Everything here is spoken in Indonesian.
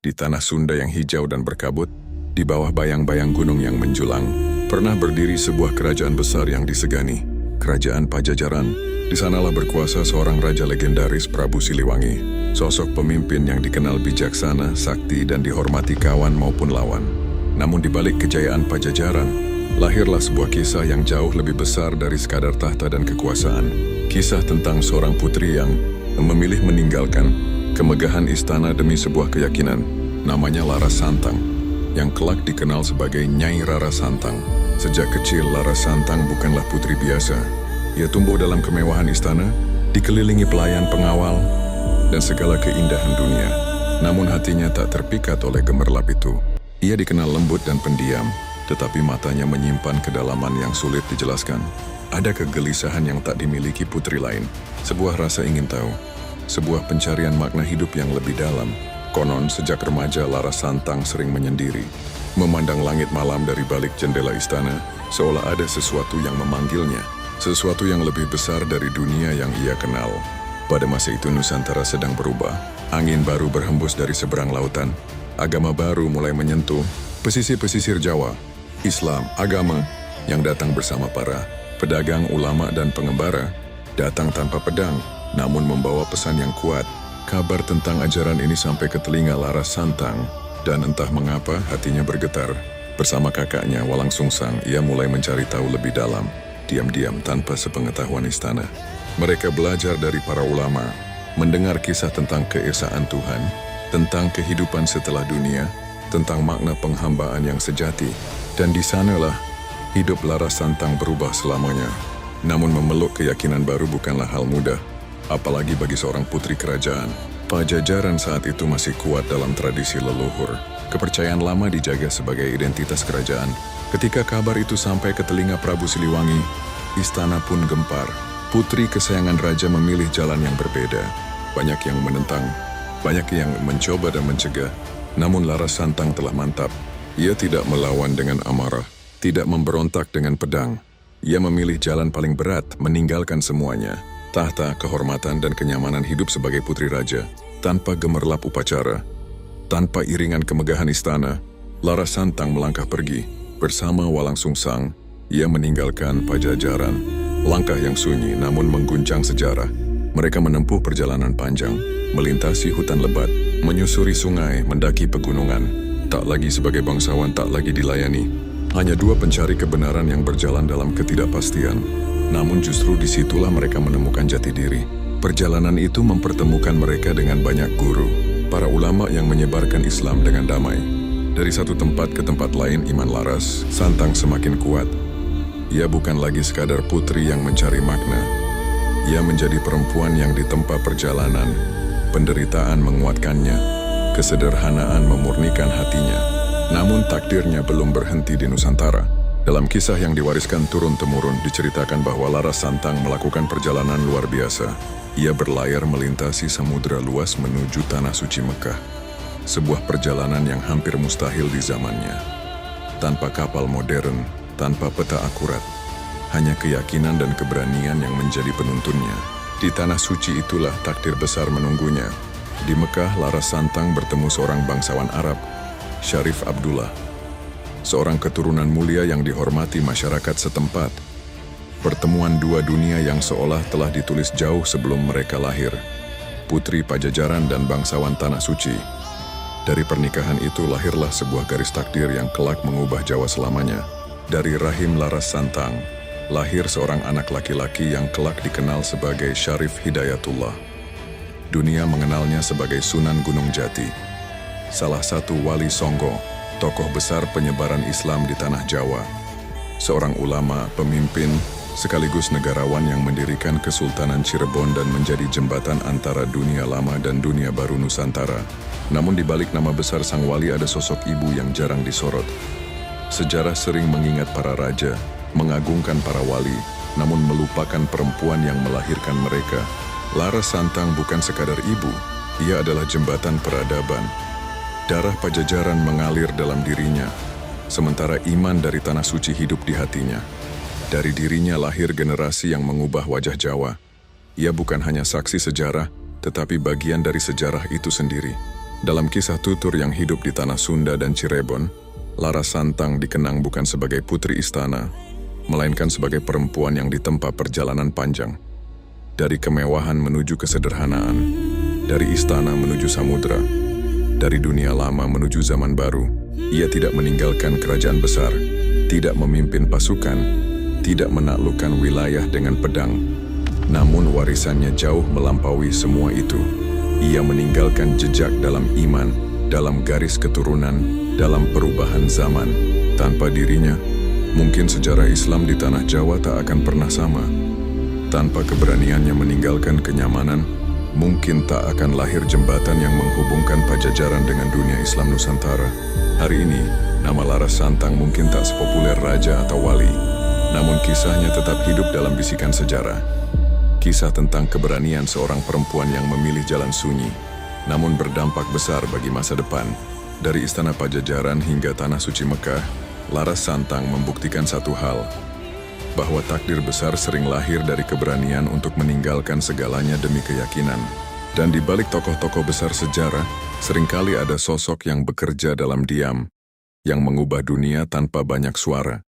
di tanah Sunda yang hijau dan berkabut, di bawah bayang-bayang gunung yang menjulang, pernah berdiri sebuah kerajaan besar yang disegani, Kerajaan Pajajaran. Di sanalah berkuasa seorang raja legendaris, Prabu Siliwangi, sosok pemimpin yang dikenal bijaksana, sakti, dan dihormati kawan maupun lawan. Namun di balik kejayaan Pajajaran, lahirlah sebuah kisah yang jauh lebih besar dari sekadar tahta dan kekuasaan. Kisah tentang seorang putri yang memilih meninggalkan kemegahan istana demi sebuah keyakinan. Namanya Laras Santang, yang kelak dikenal sebagai Nyai Rara Santang. Sejak kecil, Laras Santang bukanlah putri biasa. Ia tumbuh dalam kemewahan istana, dikelilingi pelayan pengawal, dan segala keindahan dunia. Namun hatinya tak terpikat oleh gemerlap itu. Ia dikenal lembut dan pendiam, tetapi matanya menyimpan kedalaman yang sulit dijelaskan. Ada kegelisahan yang tak dimiliki putri lain, sebuah rasa ingin tahu, sebuah pencarian makna hidup yang lebih dalam. Konon sejak remaja Laras Santang sering menyendiri, memandang langit malam dari balik jendela istana, seolah ada sesuatu yang memanggilnya, sesuatu yang lebih besar dari dunia yang ia kenal. Pada masa itu Nusantara sedang berubah, angin baru berhembus dari seberang lautan, agama baru mulai menyentuh pesisir-pesisir Jawa. Islam, agama yang datang bersama para pedagang, ulama, dan pengembara, datang tanpa pedang, namun membawa pesan yang kuat. Kabar tentang ajaran ini sampai ke telinga Laras Santang, dan entah mengapa hatinya bergetar. Bersama kakaknya Walangsungsang, ia mulai mencari tahu lebih dalam, diam-diam tanpa sepengetahuan istana. Mereka belajar dari para ulama, mendengar kisah tentang keesaan Tuhan, tentang kehidupan setelah dunia, tentang makna penghambaan yang sejati. Dan di sanalah hidup Laras Santang berubah selamanya. Namun memeluk keyakinan baru bukanlah hal mudah, apalagi bagi seorang putri kerajaan. Pajajaran saat itu masih kuat dalam tradisi leluhur. Kepercayaan lama dijaga sebagai identitas kerajaan. Ketika kabar itu sampai ke telinga Prabu Siliwangi, istana pun gempar. Putri kesayangan raja memilih jalan yang berbeda. Banyak yang menentang, banyak yang mencoba dan mencegah. Namun Laras Santang telah mantap. Ia tidak melawan dengan amarah, tidak memberontak dengan pedang. Ia memilih jalan paling berat, meninggalkan semuanya. Tahta, kehormatan, dan kenyamanan hidup sebagai putri raja, tanpa gemerlap upacara, tanpa iringan kemegahan istana. Laras Santang melangkah pergi. Bersama Walangsungsang, ia meninggalkan Pajajaran. Langkah yang sunyi namun mengguncang sejarah. Mereka menempuh perjalanan panjang, melintasi hutan lebat, menyusuri sungai, mendaki pegunungan. Tak lagi sebagai bangsawan, tak lagi dilayani. Hanya dua pencari kebenaran yang berjalan dalam ketidakpastian. Namun justru disitulah mereka menemukan jati diri. Perjalanan itu mempertemukan mereka dengan banyak guru, para ulama yang menyebarkan Islam dengan damai. Dari satu tempat ke tempat lain, iman Laras Santang semakin kuat. Ia bukan lagi sekadar putri yang mencari makna. Ia menjadi perempuan yang ditempa perjalanan. Penderitaan menguatkannya, kesederhanaan memurnikan hatinya. Namun takdirnya belum berhenti di Nusantara. Dalam kisah yang diwariskan turun-temurun, diceritakan bahwa Laras Santang melakukan perjalanan luar biasa. Ia berlayar melintasi samudera luas menuju Tanah Suci Mekah. Sebuah perjalanan yang hampir mustahil di zamannya. Tanpa kapal modern, tanpa peta akurat, hanya keyakinan dan keberanian yang menjadi penuntunnya. Di Tanah Suci itulah takdir besar menunggunya. Di Mekah, Laras Santang bertemu seorang bangsawan Arab, Syarif Abdullah. Seorang keturunan mulia yang dihormati masyarakat setempat. Pertemuan dua dunia yang seolah telah ditulis jauh sebelum mereka lahir. Putri Pajajaran dan bangsawan Tanah Suci. Dari pernikahan itu lahirlah sebuah garis takdir yang kelak mengubah Jawa selamanya. Dari rahim Laras Santang, lahir seorang anak laki-laki yang kelak dikenal sebagai Syarif Hidayatullah. Dunia mengenalnya sebagai Sunan Gunung Jati, salah satu wali Songgo, tokoh besar penyebaran Islam di tanah Jawa. Seorang ulama, pemimpin, sekaligus negarawan yang mendirikan Kesultanan Cirebon dan menjadi jembatan antara dunia lama dan dunia baru Nusantara. Namun di balik nama besar sang wali ada sosok ibu yang jarang disorot. Sejarah sering mengingat para raja, mengagungkan para wali, namun melupakan perempuan yang melahirkan mereka. Laras Santang bukan sekadar ibu, ia adalah jembatan peradaban. Darah Pajajaran mengalir dalam dirinya, sementara iman dari Tanah Suci hidup di hatinya. Dari dirinya lahir generasi yang mengubah wajah Jawa. Ia bukan hanya saksi sejarah, tetapi bagian dari sejarah itu sendiri. Dalam kisah tutur yang hidup di tanah Sunda dan Cirebon, Laras Santang dikenang bukan sebagai putri istana, melainkan sebagai perempuan yang ditempa perjalanan panjang. Dari kemewahan menuju kesederhanaan, dari istana menuju samudera, dari dunia lama menuju zaman baru, ia tidak meninggalkan kerajaan besar, tidak memimpin pasukan, tidak menaklukkan wilayah dengan pedang. Namun warisannya jauh melampaui semua itu. Ia meninggalkan jejak dalam iman, dalam garis keturunan, dalam perubahan zaman. Tanpa dirinya, mungkin sejarah Islam di tanah Jawa tak akan pernah sama. Tanpa keberaniannya meninggalkan kenyamanan, mungkin tak akan lahir jembatan yang menghubungkan Pajajaran dengan dunia Islam Nusantara. Hari ini, nama Laras Santang mungkin tak sepopuler raja atau wali, namun kisahnya tetap hidup dalam bisikan sejarah. Kisah tentang keberanian seorang perempuan yang memilih jalan sunyi, namun berdampak besar bagi masa depan. Dari istana Pajajaran hingga tanah suci Mekah, Laras Santang membuktikan satu hal, bahwa takdir besar sering lahir dari keberanian untuk meninggalkan segalanya demi keyakinan. Dan di balik tokoh-tokoh besar sejarah, seringkali ada sosok yang bekerja dalam diam, yang mengubah dunia tanpa banyak suara.